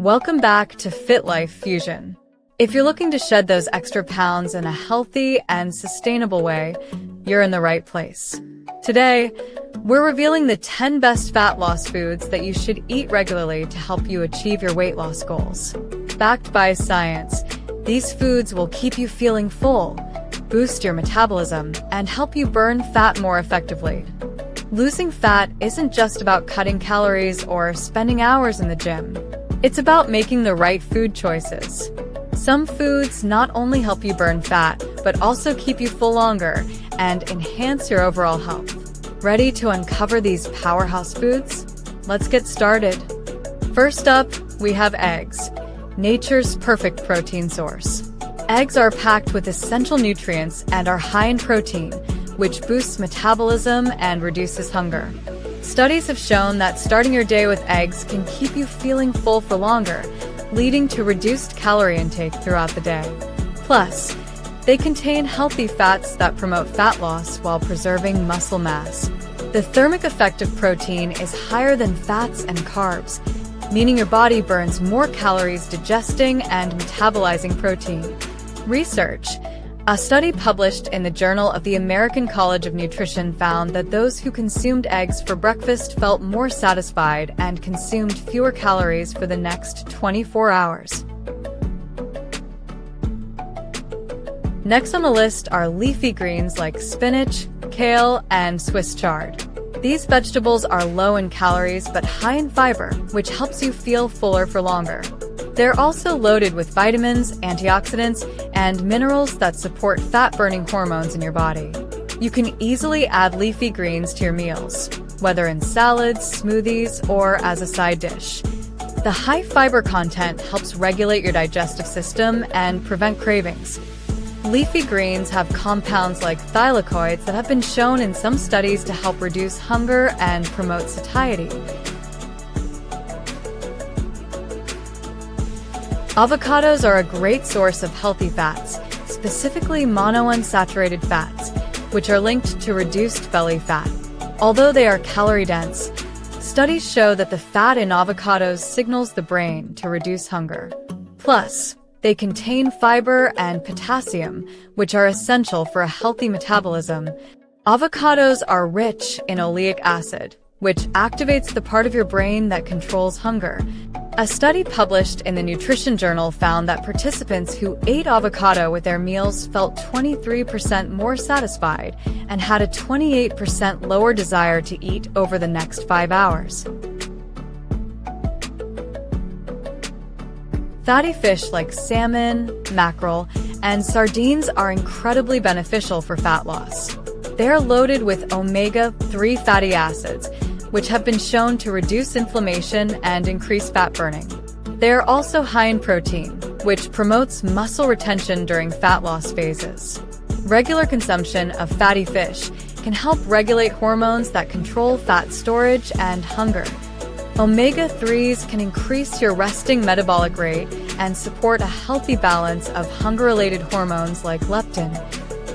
Welcome back to FitLife Fusion. If you're looking to shed those extra pounds in a healthy and sustainable way, you're in the right place. Today, we're revealing the 10 best fat loss foods that you should eat regularly to help you achieve your weight loss goals. Backed by science, these foods will keep you feeling full, boost your metabolism, and help you burn fat more effectively. Losing fat isn't just about cutting calories or spending hours in the gym. It's about making the right food choices. Some foods not only help you burn fat, but also keep you full longer and enhance your overall health. Ready to uncover these powerhouse foods? Let's get started. First up, we have eggs, nature's perfect protein source. Eggs are packed with essential nutrients and are high in protein, which boosts metabolism and reduces hunger. Studies have shown that starting your day with eggs can keep you feeling full for longer, leading to reduced calorie intake throughout the day. Plus, they contain healthy fats that promote fat loss while preserving muscle mass. The thermic effect of protein is higher than fats and carbs, meaning your body burns more calories digesting and metabolizing protein. Research: a study published in the Journal of the American College of Nutrition found that those who consumed eggs for breakfast felt more satisfied and consumed fewer calories for the next 24 hours. Next on the list are leafy greens like spinach, kale, and Swiss chard. These vegetables are low in calories but high in fiber, which helps you feel fuller for longer. They're also loaded with vitamins, antioxidants, and minerals that support fat-burning hormones in your body. You can easily add leafy greens to your meals, whether in salads, smoothies, or as a side dish. The high fiber content helps regulate your digestive system and prevent cravings. Leafy greens have compounds like thylakoids that have been shown in some studies to help reduce hunger and promote satiety. Avocados are a great source of healthy fats, specifically monounsaturated fats, which are linked to reduced belly fat. Although they are calorie-dense, studies show that the fat in avocados signals the brain to reduce hunger. Plus, they contain fiber and potassium, which are essential for a healthy metabolism. Avocados are rich in oleic acid, which activates the part of your brain that controls hunger. A study published in the Nutrition Journal found that participants who ate avocado with their meals felt 23% more satisfied and had a 28% lower desire to eat over the next 5 hours. Fatty fish like salmon, mackerel, and sardines are incredibly beneficial for fat loss. They are loaded with omega-3 fatty acids, which have been shown to reduce inflammation and increase fat burning. They are also high in protein, which promotes muscle retention during fat loss phases. Regular consumption of fatty fish can help regulate hormones that control fat storage and hunger. Omega-3s can increase your resting metabolic rate and support a healthy balance of hunger-related hormones like leptin.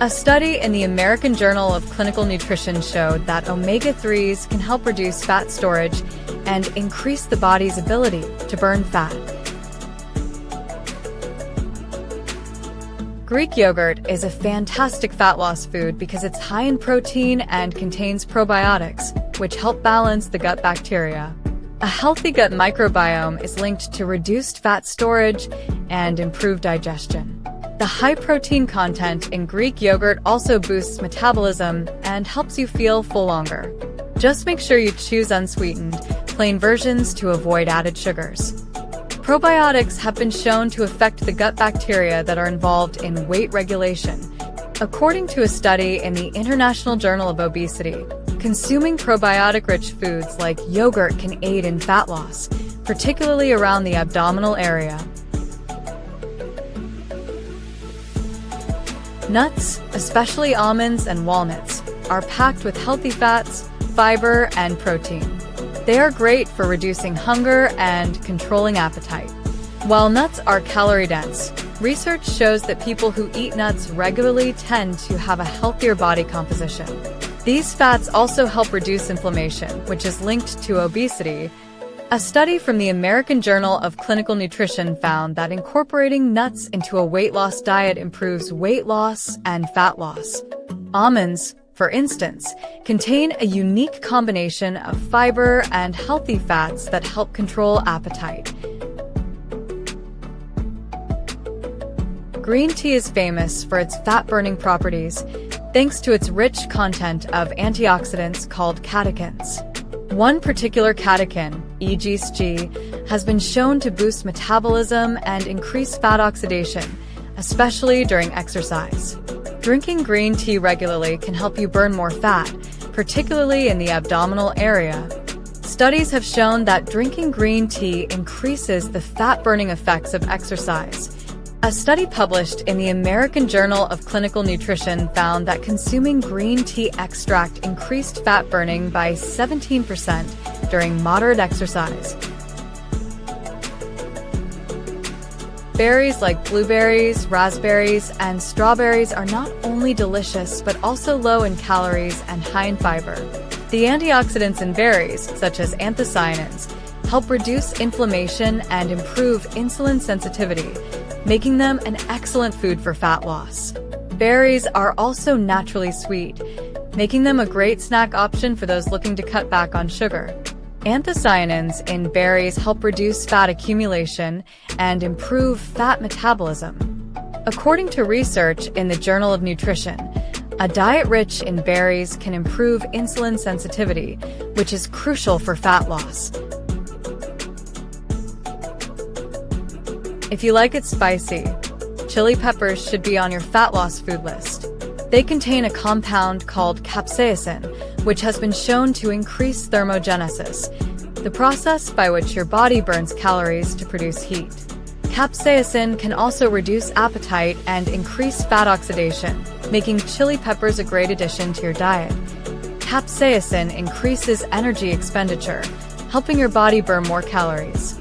A study in the American Journal of Clinical Nutrition showed that omega-3s can help reduce fat storage and increase the body's ability to burn fat. Greek yogurt is a fantastic fat loss food because it's high in protein and contains probiotics, which help balance the gut bacteria. A healthy gut microbiome is linked to reduced fat storage and improved digestion. The high protein content in Greek yogurt also boosts metabolism and helps you feel full longer. Just make sure you choose unsweetened, plain versions to avoid added sugars. Probiotics have been shown to affect the gut bacteria that are involved in weight regulation. According to a study in the International Journal of Obesity, consuming probiotic-rich foods like yogurt can aid in fat loss, particularly around the abdominal area. Nuts, especially almonds and walnuts, are packed with healthy fats, fiber, and protein. They are great for reducing hunger and controlling appetite. While nuts are calorie-dense, research shows that people who eat nuts regularly tend to have a healthier body composition. These fats also help reduce inflammation, which is linked to obesity. A study from the American Journal of Clinical Nutrition found that incorporating nuts into a weight loss diet improves weight loss and fat loss. Almonds, for instance, contain a unique combination of fiber and healthy fats that help control appetite. Green tea is famous for its fat-burning properties, thanks to its rich content of antioxidants called catechins. One particular catechin, EGSG, has been shown to boost metabolism and increase fat oxidation, especially during exercise. Drinking green tea regularly can help you burn more fat, particularly in the abdominal area. Studies have shown that drinking green tea increases the fat-burning effects of exercise. A study published in the American Journal of Clinical Nutrition found that consuming green tea extract increased fat burning by 17% during moderate exercise. Berries like blueberries, raspberries, and strawberries are not only delicious but also low in calories and high in fiber. The antioxidants in berries, such as anthocyanins, help reduce inflammation and improve insulin sensitivity, making them an excellent food for fat loss. Berries are also naturally sweet, making them a great snack option for those looking to cut back on sugar. Anthocyanins in berries help reduce fat accumulation and improve fat metabolism. According to research in the Journal of Nutrition, a diet rich in berries can improve insulin sensitivity, which is crucial for fat loss. If you like it spicy, chili peppers should be on your fat loss food list. They contain a compound called capsaicin, which has been shown to increase thermogenesis, the process by which your body burns calories to produce heat. Capsaicin can also reduce appetite and increase fat oxidation, making chili peppers a great addition to your diet. Capsaicin increases energy expenditure, helping your body burn more calories.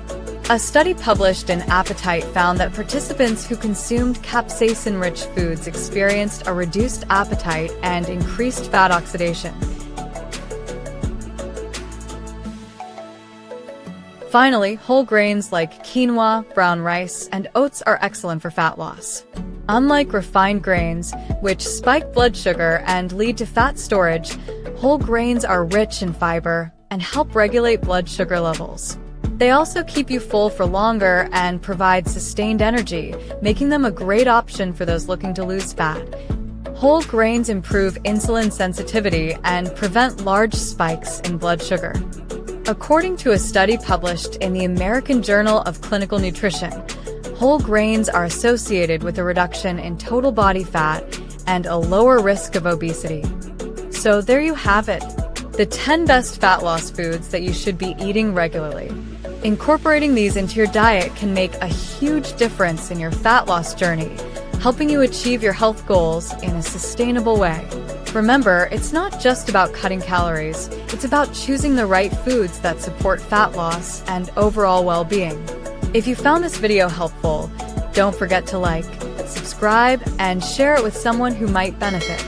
A study published in Appetite found that participants who consumed capsaicin-rich foods experienced a reduced appetite and increased fat oxidation. Finally, whole grains like quinoa, brown rice, and oats are excellent for fat loss. Unlike refined grains, which spike blood sugar and lead to fat storage, whole grains are rich in fiber and help regulate blood sugar levels. They also keep you full for longer and provide sustained energy, making them a great option for those looking to lose fat. Whole grains improve insulin sensitivity and prevent large spikes in blood sugar. According to a study published in the American Journal of Clinical Nutrition, whole grains are associated with a reduction in total body fat and a lower risk of obesity. So there you have it, the 10 best fat loss foods that you should be eating regularly. Incorporating these into your diet can make a huge difference in your fat loss journey, helping you achieve your health goals in a sustainable way. Remember, it's not just about cutting calories, it's about choosing the right foods that support fat loss and overall well-being. If you found this video helpful, don't forget to like, subscribe, and share it with someone who might benefit.